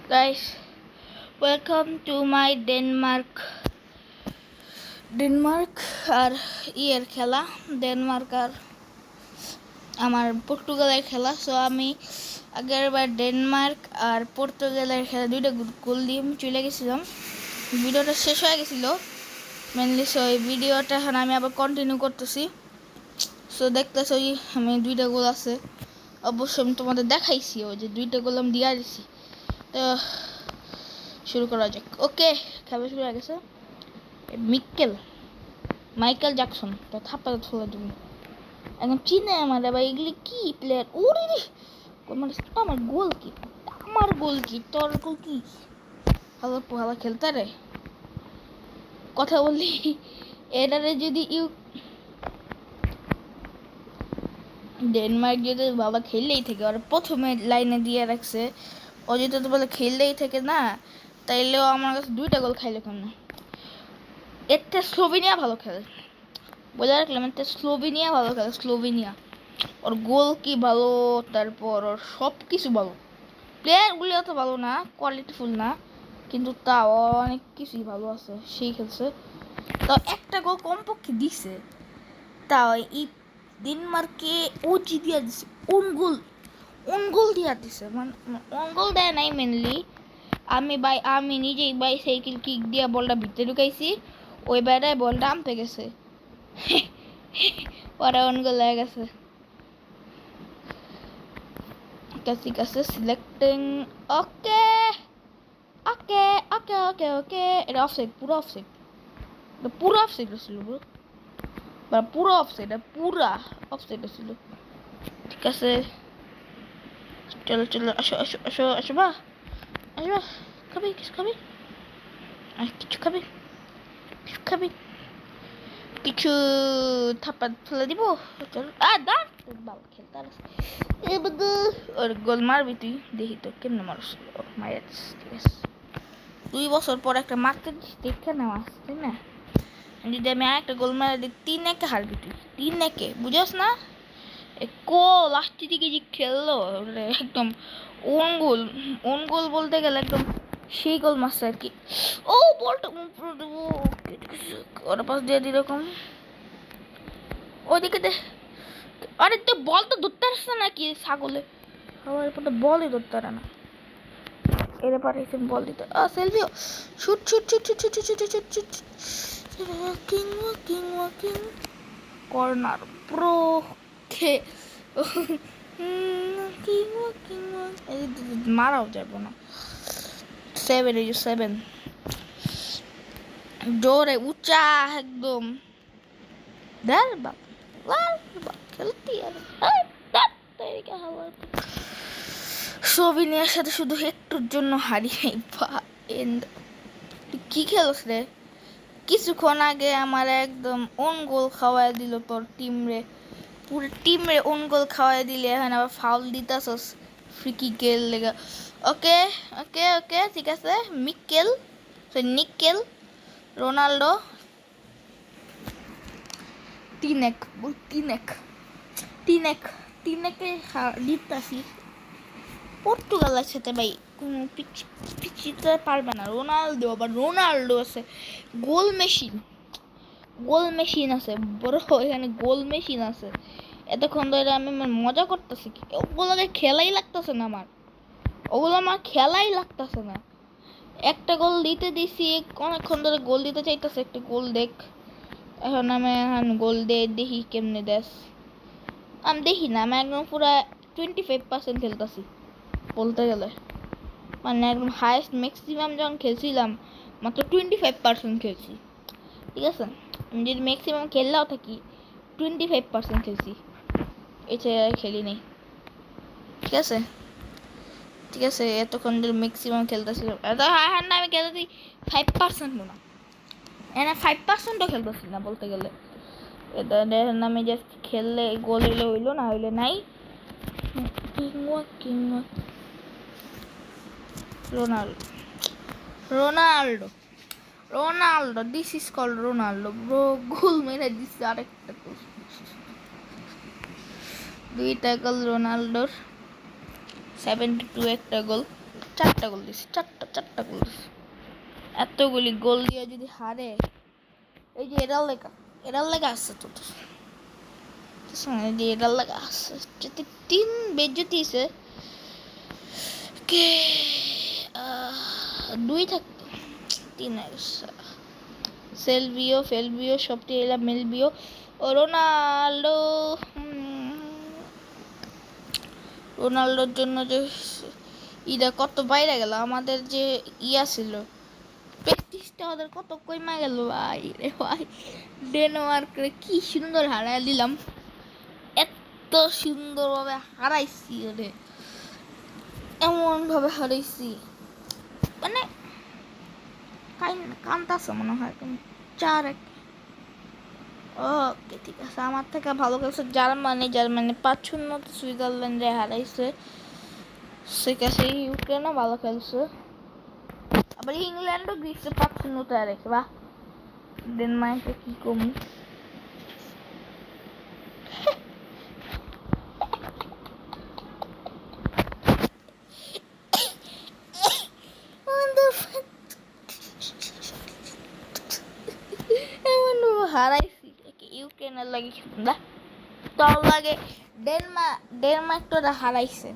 Guys, welcome to my Denmark আর ইয়ের খেলা, Denmark আর আমার পর্তুগালের খেলা। সো আমি আগেরবার ডেনমার্ক আর পর্তুগালের খেলা দুইটা গোল দিয়ে চলে গেছিলাম। ভিডিওটা শেষ হয়ে গেছিলো মেনলি। সো এই ভিডিওটা এখন আমি আবার কন্টিনিউ করতেছি। সো দেখতেছি আমি দুইটা গোল আছে, অবশ্যই আমি তোমাদের দেখাইছি ওই যে দুইটা গোল আমি দিয়ে দিছি। তো শুরু করা যাক। ওকে, খেলা শুরু হয়ে গেছে। মাইকেল জ্যাকসন তো থাপ্পা ছোলা তুমি একদম চিনে আমার ভাই, এগুলি কি প্লেয়ার? ওরে আমার গোল কি, তোর গোল কি? ভালো ভালো খেলতে রে, কথা বললি এটারে যদি ডেনমার্ক যদি বাবা খেললেই থাকে, ওরা প্রথমে লাইনে দিয়ে রাখছে, ও যদি তো বলে খেললেই থাকে না, তাইলেও আমার কাছে দুইটা গোল খাইলে কেন না। এতে স্লোভেনিয়া ভালো খেলে, বলে রাখলাম, এতে স্লোভেনিয়া ভালো খেলে। স্লোভেনিয়া ওর গোল কি ভালো, তারপর ওর সব কিছু ভালো। প্লেয়ারগুলি অত ভালো না, কোয়ালিটিফুল না, কিন্তু তাও অনেক কিছুই ভালো আছে, সেই খেলছে। তাও একটা গোল কমপক্ষে দিছে, তাও এই ডেনমার্কে ওজি দিয়া দিছে, ওন গোল দিয়া দিছে। মানে ওন গোল দেয় নাই মেনলি, আমি নিজেই সাইকেল কিক দিয়া বলটা ভিতরে ঢুকাইছি, ওই বেড়ায় বলটা আনতে গেছে, ওরা ওন গোল হয়ে গেছে। ঠিক আছে, সিলেক্টিং। ওকে ওকে ওকে ওকে ওকে, এটা অফসাইড, পুরো অফসাইড ছিল ব্রো, পুরো অফসাইড ছিল। ঠিক আছে, চলো আসো আসো আসো আসো বা আসো বা, কিছু খাবি কিছু থাপ্পা ফেলে দিব। চলো বাল খেলতে আসে ওর গোল মারবি তুই, দেখি তো কেমনে মানুষ মারা। ঠিক আছে, 2 বছর পর একটা মারতে দেখে নেওয়া, তাই না? যদি আমি একটা গোল মারা দিই 3-1 হারবি তুই, 3-1 বুঝাস না? লাস্টের দিকে যে খেললো একদম ওন গোল বলতে গেলে একদম সেই গোল মারছে আর কি। ও বলটা দেবো, ওরা পাশ দিয়ে এরকম ওইদিকে দে। আরে তো বল তো ধরতে আসছে নাকি ছাগলে, আমার এরপরটা বলই ধরতে পারে না। এরে পাঠাইছে বল দিতে, সেলফিও শুট ওয়াকিং কর্নার প্রো খে মারাও যাবো না। 7 জোরে উঁচা একদম খেলতি স্লোভেনিয়ার সাথে শুধু একটুর জন্য হারিয়ে কি খেলছ রে? কিছুক্ষণ আগে আমার একদম ওন গোল খাওয়াই দিল তোর পুরো টিম রে ওন গোল খাওয়াই দিলে, এখন আবার ফাউল দিতাছস ফ্রি কিকের লেগা। ওকে ওকে ওকে ঠিক আছে, নিকেল রোনাল্ডো 3-1 জিততাছি পর্তুগালের সাথে ভাই। কোনো পিছিয়ে পারবে না। রোনাল্ডো আছে, গোল মেশিন আছে বড়, এখানে গোল মেশিন আছে। এতক্ষণ ধরে আমি মজা করতেছি, ওগুলোকে খেলাই লাগতেছে না। একটা গোল দিতে দিছি, অনেকক্ষণ ধরে গোল দিতে চাইতেছে, একটা গোল দেখ। এখন গোল দেখি কেমনে দেশ। আমি দেখি না, আমি একদম পুরো 25% খেলতেছি বলতে গেলে। মানে একদম হাইয়েস্ট ম্যাক্সিমাম যখন খেলছিলাম মাত্র 25% খেলছি। ঠিক আছে, আমি যদি ম্যাক্সিমাম খেললেও থাকি 25% খেলছি, এছাড়া খেলি নেই। ঠিক আছে এতক্ষণ ধরে ম্যাক্সিমাম খেলতেছিলাম। না আমি খেলতেছি 5% না, 5%ও খেলতেছি না বলতে গেলে। আমি জাস্ট খেললে গোল হইলে হইলো, না হইলে নাই। Ronaldo this is call Ronaldo bro. Goal মেরে দিচ্ছে আরেকটা গোল, 2টা গোল রোনাল্ডোর, 72 একটা গোল। চারটা গোল দিছি, চারটা গোল দিছি। এতগুলি গোল দিয়ে যদি হারে, এই যে এরার লেগা আছে তো, যে এরার লেগা আছে যদি 3 বেজ্জতি হইছে কে 2 থাকতো 3 ফেলবিও সবটি এলা মেলবিও ও রোনাল্ডোর জন্য যে ইটা কত বাইরে গেল, আমাদের যে ইয়া ছিল প্র্যাকটিসটা ওদের কত কইমা গেল ভাই রে ভাই। ডেনমার্করে কি সুন্দর হারাই দিলাম, এত সুন্দরভাবে হারাইছি ওরে, এমন ভাবে হারাইছি মানে কান্তাছে মনে হয়। 4-1। ওকে ঠিক আছে, আমার থেকে ভালো খেলছে জার্মানি 5-0 সুইজারল্যান্ডে হারাইছে। ঠিক আছে, ইউক্রেনও ভালো খেলছে, আবার ইংল্যান্ডও গ্রিসে 5-0 হারাইছে। বাহ, ডেনমার্কে কি কমু। হারাইছি ইউক্রেনের লাগে না, তোর লাগে ডেনমার্ক তোরা হারাইছে,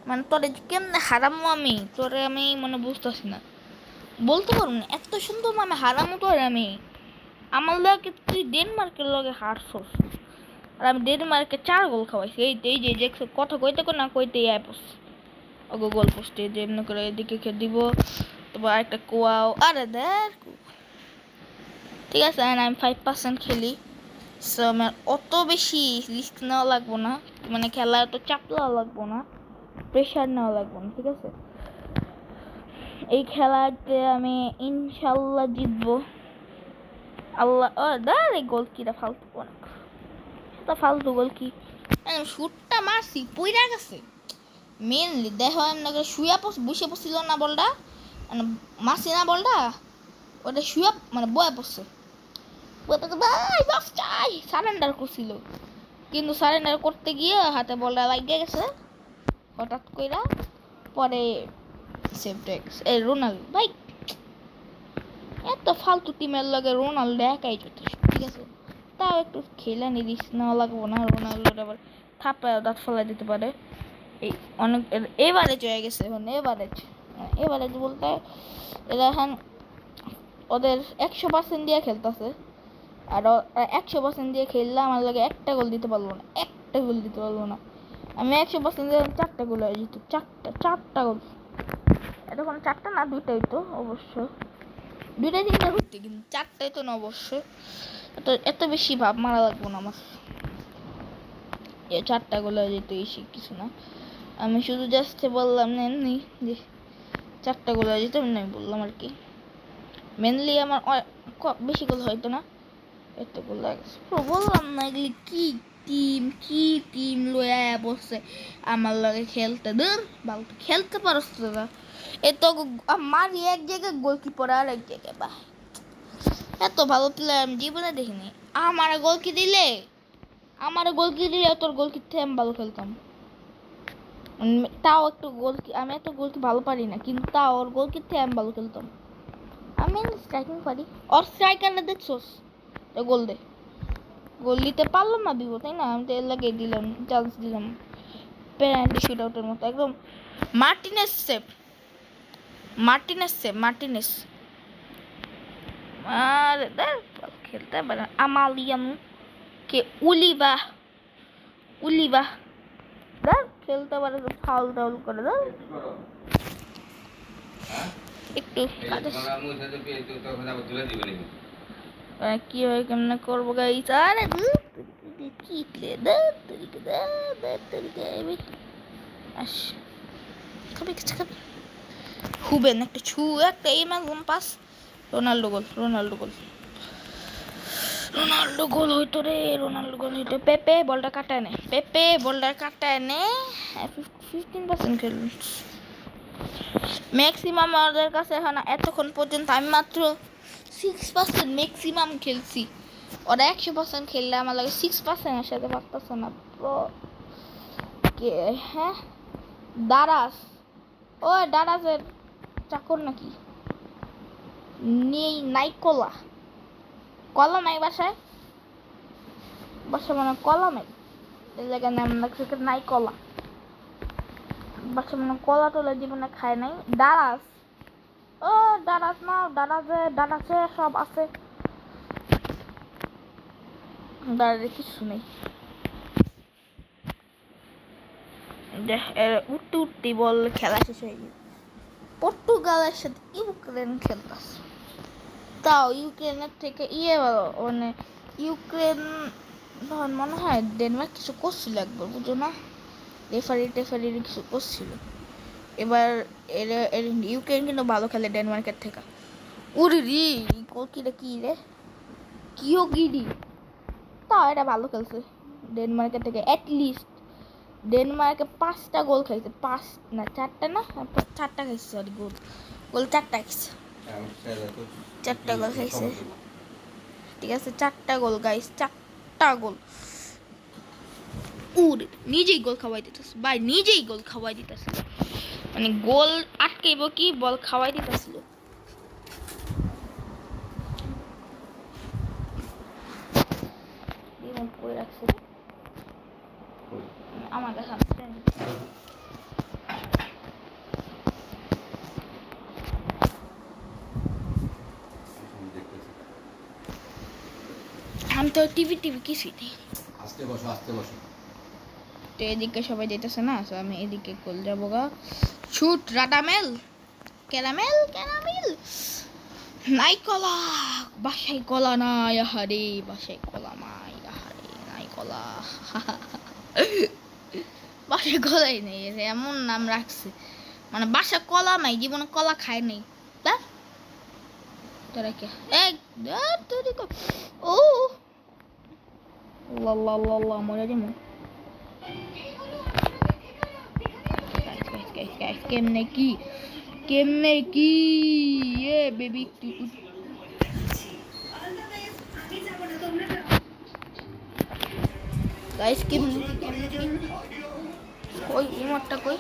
মানে তোরে কেমনে হারামো আমি, তোরে আমি মানে বুঝতেছি না, বলতে পারবো না এত সুন্দর মানে হারামো তোরে আমি। আমার লাগে তুই ডেনমার্কের লগে হারছস, আর আমি ডেনমার্কে 4 গোল খাওয়াইছি। এই যে কথা কইতে না কইতে ওগো গোল পোস্টে যে এমনি করে এদিকে দিব, তারপর একটা কোয়াও, আরে দেখ ঠিক আছে। আমি 5% খেলি, সো আমার অত বেশি রিস্ক নেওয়া লাগবো না, মানে খেলা অত চাপ নেওয়া লাগবো না, প্রেশার নেওয়া লাগবো না, ঠিক আছে। এই খেলাতে আমি ইনশাল্লাহ জিতবো, আল্লাহ। এই গোল কিটা ফালতু, অনেক ফালতু গোল কি, শুটটা মারছি পইরা গেছে। মেনলি দেখো শুয়া বসে পড়ছিল না বলটা, মানে মারছি না বলটা, ওটা শুয়া মানে বয়ে পড়ছে, ভাই বাস চাই সারেন্ডার করছিল, কিন্তু সারেন্ডার করতে গিয়ে হাতে বলটা লাগিয়ে গেছে হঠাৎ কইরা, পরে সেভটা গেছে। এই রোনাল্ডো ভাই, এত ফালতু টিমের লগে রোনাল্ডো একাই যথেষ্ট, ঠিক আছে। তাও একটু খেলে নিরিস নেওয়া লাগবো না, রোনাল্ডোর আবার থাপা দাঁত ফেলা দিতে পারে। এই অনেক এভারেজ হয়ে গেছে এখন, এভারেজ বলতে এরা এখন ওদের 100% দিয়ে খেলতেছে, আর 100% দিয়ে খেললে আমার লাগে একটা গোল দিতে পারবো না, আমি 100% দিয়ে 4টা গোল হয়ে যেত, 4টা গোল। এতক্ষণ 4টা না 2টাই তো অবশ্য, 2টা-3টা করতে, কিন্তু 4টাই তো না অবশ্য। এত বেশি ভাব মারা লাগবো না আমার, 4টা গোল হয়ে যেত, এসে কিছু না। আমি শুধু জাস্ট বললাম না এমনি যে 4টা গোল হয়ে যেত, এমনি বললাম আর কি। মেনলি আমার বেশি গোল হয়তো না, এত গোল লাগছে বললাম না। এগুলি কি টিম লয়া বসে আমার লগে খেলতে, দূর ভালো খেলতে পারস তোরা, এত মারি এক জায়গায় গোলকিপার আর এক জায়গায়, বাহ এত ভালো প্লেয়ার আমি জীবনে দেখিনি। আমার গোলকি দিলে তোর গোলকির থেকে আমি ভালো খেলতাম, তাও একটু গোলকি, আমি এত গোলকি ভালো পারি না, কিন্তু তাও ওর গোলকির থেকে আমি ভালো খেলতাম। আমি স্ট্রাইকিং পারি, ওর স্ট্রাইকারটা দেখছোস গোল দিতে পারলাম না, দিব তাই না, আমি তো এর লাগে দিলাম, চান্স দিলাম পেনাল্টি শুট আউটের মতো একদম। মার্টিনেস আর খেলতে পারে আমালিয়ান কে উলিবা খেলতে পারে, ফাউল টাউল করে দাও একটু কি হয় কেমনে করবো গাইস। আরে কি প্লে হুবেন একটা একটা এই মাগুন পাস, রোনাল্ডো গোল হইতো রে, পেপে বলটা কাটায় নে, 15% খেলুন ম্যাক্সিমাম। আমাদের কাছে এখন এতক্ষণ পর্যন্ত আমি মাত্র 6% ম্যাক্সিমাম খেলছি, ওরা 100% খেললে আমার লাগে 6% সাথে পারতেছে না। হ্যাঁ দাঁড়াস ও দারাজের চাকর নাকি? নেই, নাই কলা। কলা নাই বাসায়? বাসায় মানে কলা নাই, এই জায়গায় নাম রাখছে নাই কলা। বাসায় মানে কলা টলা জীবনে খায় নাই। দারাজ, ও দারাজ না, দারাজে সব আছে। দারাজে কিছু নেই। উঠতে উঠতেই বল খেলা শেষ হয়ে গেছে। পর্তুগালের সাথে ইউক্রেন খেলতেছে, তাও ইউক্রেনের থেকে ভালো, মানে ইউক্রেন তখন মনে হয় ডেনমার্ক কিছু করছিল একবার, বুঝো না, রেফারি কিছু করছিল। এবার ইউক্রেন কিন্তু ভালো খেলে ডেনমার্কের থেকে। উরি রি কি রে কিও গিরি, তাও এটা ভালো খেলছে ডেনমার্কের থেকে। অ্যাটলিস্ট ডেনমার্কে 5টা গোল খাইছে, 5 না 4টা, না 4টা খাইছে, সরি গোল 4টা খাইছে, 4টা গোল খাইছে। ঠিক আছে, 4টা গোল গাইস, 4টা গোল। উরে নিজেই গোল খাওয়াই দিতেছে ভাই, নিজেই গোল খাওয়াই দিতেছে, মানে গোল আটকাইব কি, বল খাওয়াই দিতেছিল। আমার কাছে আমি তো টিভি কিছুই নেই। আস্তে বসো। তো এদিকে সবাই যেতেছে না, তো আমি এদিকে গোল যাবো গা। শুট রাডামেল, ক্যারামেল নাই কলা, বাসায় কলা নাই, আহারে বাসায় কলা নাই, আহারে নাই কলা। বাসায় কলাই নেই, এমন নাম রাখছে, মানে বাসায় কলা নাই, জীবনে কলা খায় নেই। তা তোরা কে ও লা মরে যাবো। কেমনে কি এ বেবি, গাইস কেমনে কই ইমোটটা কই?